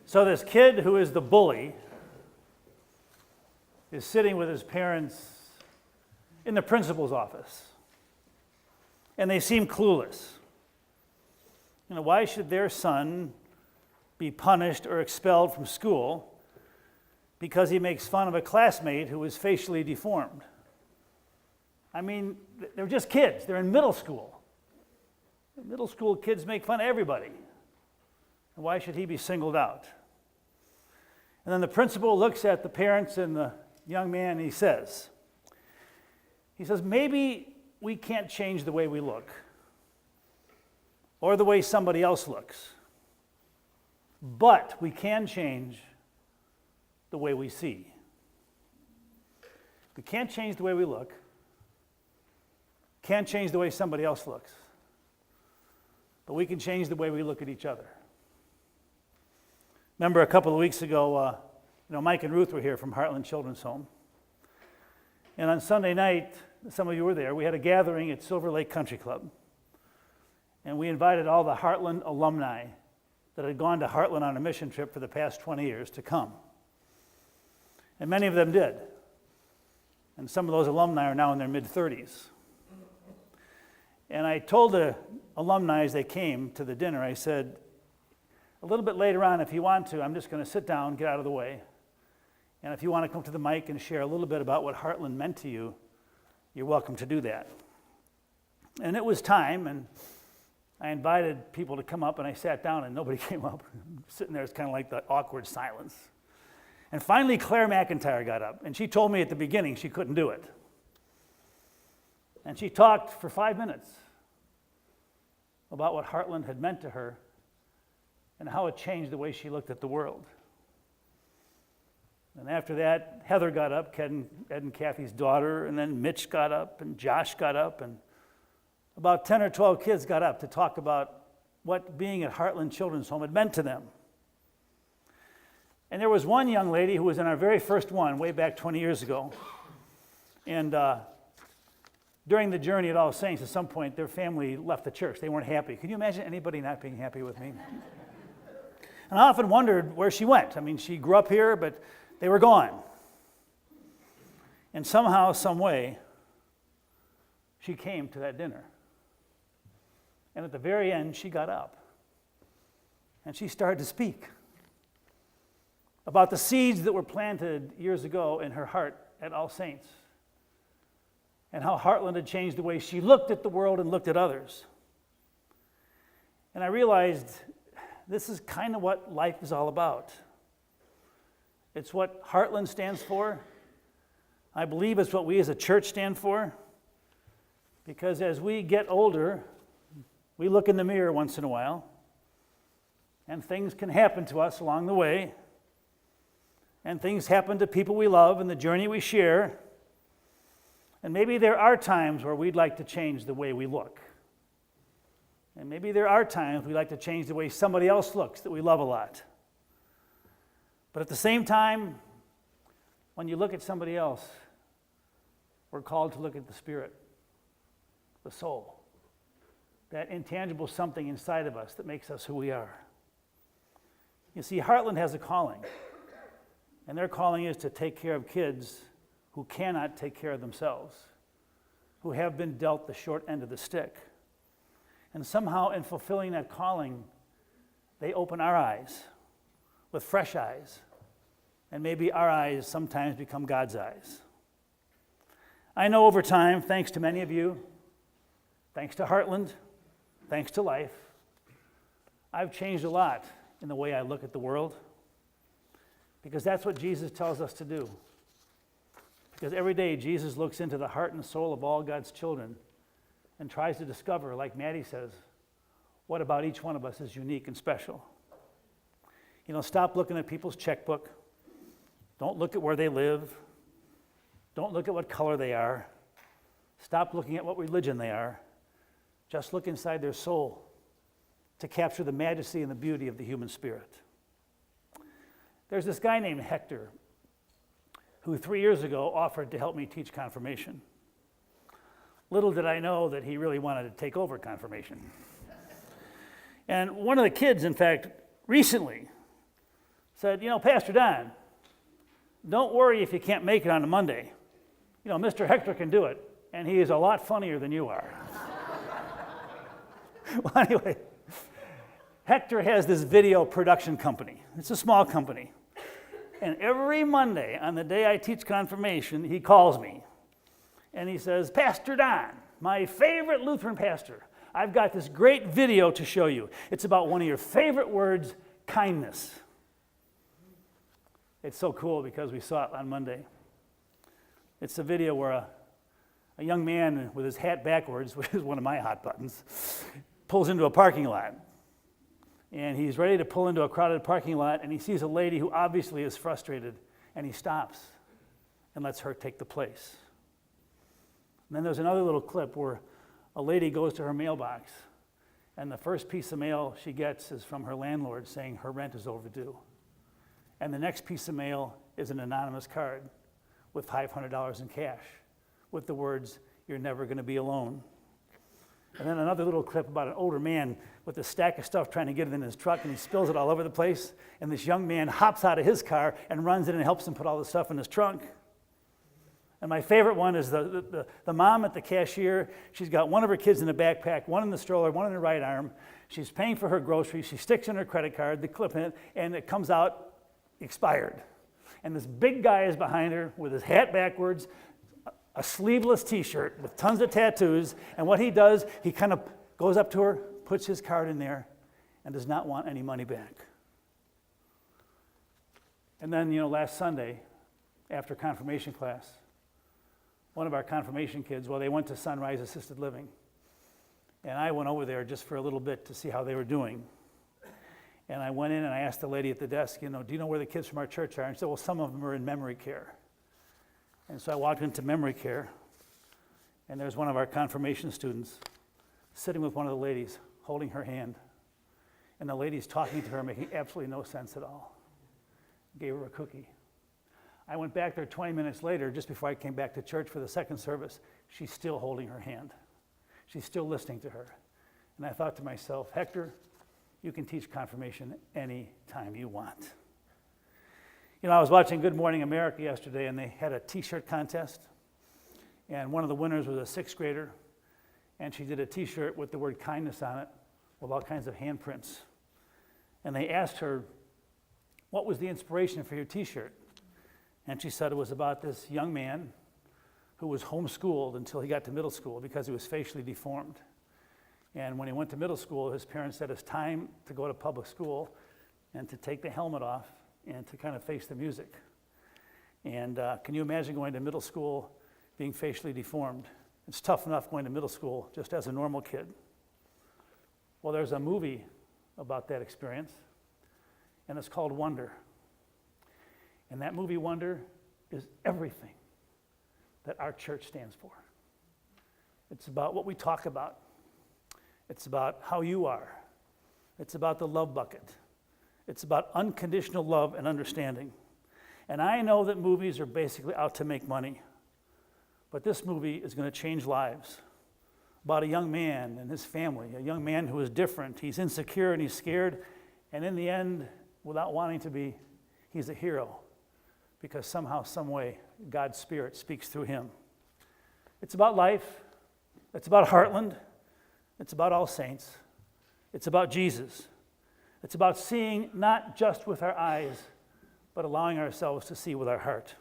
So this kid who is the bully is sitting with his parents in the principal's office, and they seem clueless. Why should their son be punished or expelled from school because he makes fun of a classmate who is facially deformed? I mean, they're just kids. They're in middle school. Middle school kids make fun of everybody. And why should he be singled out? And then the principal looks at the parents and the young man and he says, maybe we can't change the way we look or the way somebody else looks, but we can change the way we see. We can't change the way we look, can't change the way somebody else looks, but we can change the way we look at each other. Remember a couple of weeks ago, Mike and Ruth were here from Heartland Children's Home. And on Sunday night, some of you were there, we had a gathering at Silver Lake Country Club. And we invited all the Heartland alumni that had gone to Heartland on a mission trip for the past 20 years to come. And many of them did. And some of those alumni are now in their mid-30s. And I told the alumni as they came to the dinner, I said, a little bit later on, if you want to, I'm just going to sit down, get out of the way. And if you want to come to the mic and share a little bit about what Heartland meant to you, you're welcome to do that. And it was time, and I invited people to come up, and I sat down, and nobody came up. Sitting there, it's kind of like the awkward silence. And finally, Claire McIntyre got up, and she told me at the beginning she couldn't do it. And she talked for 5 minutes about what Heartland had meant to her and how it changed the way she looked at the world. And after that, Heather got up, Ed and Kathy's daughter, and then Mitch got up, and Josh got up, and about 10 or 12 kids got up to talk about what being at Heartland Children's Home had meant to them. And there was one young lady who was in our very first one, way back 20 years ago. And during the journey at All Saints, at some point, their family left the church. They weren't happy. Can you imagine anybody not being happy with me? And I often wondered where she went. I mean, she grew up here, but they were gone. And somehow, some way, she came to that dinner. And at the very end, she got up. And she started to speak about the seeds that were planted years ago in her heart at All Saints. And how Heartland had changed the way she looked at the world and looked at others. And I realized this is kind of what life is all about. It's what Heartland stands for. I believe it's what we as a church stand for. Because as we get older, we look in the mirror once in a while, and things can happen to us along the way, and things happen to people we love and the journey we share. And maybe there are times where we'd like to change the way we look. And maybe there are times we'd like to change the way somebody else looks that we love a lot. But at the same time, when you look at somebody else, we're called to look at the spirit, the soul, that intangible something inside of us that makes us who we are. You see, Heartland has a calling, and their calling is to take care of kids who cannot take care of themselves, who have been dealt the short end of the stick. And somehow in fulfilling that calling, they open our eyes with fresh eyes. And maybe our eyes sometimes become God's eyes. I know over time, thanks to many of you, thanks to Heartland, thanks to life, I've changed a lot in the way I look at the world, because that's what Jesus tells us to do. Because every day Jesus looks into the heart and soul of all God's children and tries to discover, like Maddie says, what about each one of us is unique and special. Stop looking at people's checkbook. Don't look at where they live. Don't look at what color they are. Stop looking at what religion they are. Just look inside their soul to capture the majesty and the beauty of the human spirit. There's this guy named Hector who 3 years ago offered to help me teach confirmation. Little did I know that he really wanted to take over confirmation. And one of the kids, in fact, recently said, Pastor Don, don't worry if you can't make it on a Monday. Mr. Hector can do it, and he is a lot funnier than you are. Well, anyway, Hector has this video production company. It's a small company. And every Monday, on the day I teach confirmation, he calls me. And he says, Pastor Don, my favorite Lutheran pastor, I've got this great video to show you. It's about one of your favorite words, kindness. It's so cool because we saw it on Monday. It's a video where a young man with his hat backwards, which is one of my hot buttons, pulls into a parking lot. And he's ready to pull into a crowded parking lot, and he sees a lady who obviously is frustrated, and he stops and lets her take the place. And then there's another little clip where a lady goes to her mailbox, and the first piece of mail she gets is from her landlord saying her rent is overdue. And the next piece of mail is an anonymous card with $500 in cash with the words, "You're never going to be alone." And then another little clip about an older man with a stack of stuff trying to get it in his truck, and he spills it all over the place. And this young man hops out of his car and runs in and helps him put all the stuff in his trunk. And my favorite one is the mom at the cashier. She's got one of her kids in a backpack, one in the stroller, one in her right arm. She's paying for her groceries. She sticks in her credit card, the clip in it, and it comes out expired. And this big guy is behind her with his hat backwards, a sleeveless t-shirt with tons of tattoos, and what he does, he kind of goes up to her, puts his card in there, and does not want any money back. And then, last Sunday, after confirmation class, one of our confirmation kids, they went to Sunrise Assisted Living, and I went over there just for a little bit to see how they were doing. And I went in and I asked the lady at the desk, do you know where the kids from our church are? And she said, well, some of them are in memory care. And so I walked into memory care, and there's one of our confirmation students sitting with one of the ladies, holding her hand. And the lady's talking to her, making absolutely no sense at all. Gave her a cookie. I went back there 20 minutes later, just before I came back to church for the second service. She's still holding her hand. She's still listening to her. And I thought to myself, Hector, you can teach confirmation any time you want. I was watching Good Morning America yesterday, and they had a t-shirt contest. And one of the winners was a sixth grader, and she did a t-shirt with the word kindness on it, with all kinds of handprints. And they asked her, what was the inspiration for your t-shirt? And she said it was about this young man who was homeschooled until he got to middle school because he was facially deformed. And when he went to middle school, his parents said it's time to go to public school and to take the helmet off and to kind of face the music. And can you imagine going to middle school being facially deformed? It's tough enough going to middle school just as a normal kid. Well, there's a movie about that experience, and it's called Wonder. And that movie, Wonder, is everything that our church stands for. It's about what we talk about. It's about how you are. It's about the love bucket. It's about unconditional love and understanding. And I know that movies are basically out to make money, but this movie is going to change lives. About a young man and his family, a young man who is different. He's insecure and he's scared, and in the end, without wanting to be, he's a hero because somehow, some way, God's Spirit speaks through him. It's about life. It's about Heartland. It's about All Saints. It's about Jesus. It's about seeing not just with our eyes, but allowing ourselves to see with our heart.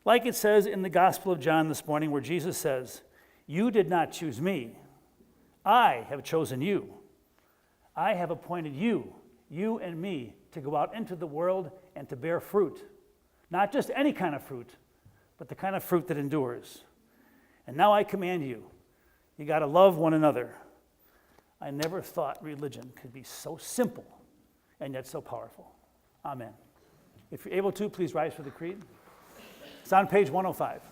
Like it says in the Gospel of John this morning, where Jesus says, "You did not choose me. I have chosen you. I have appointed you and me, to go out into the world and to bear fruit. Not just any kind of fruit, but the kind of fruit that endures. And now I command you, you got to love one another." I never thought religion could be so simple and yet so powerful. Amen. If you're able to, please rise for the creed. It's on page 105.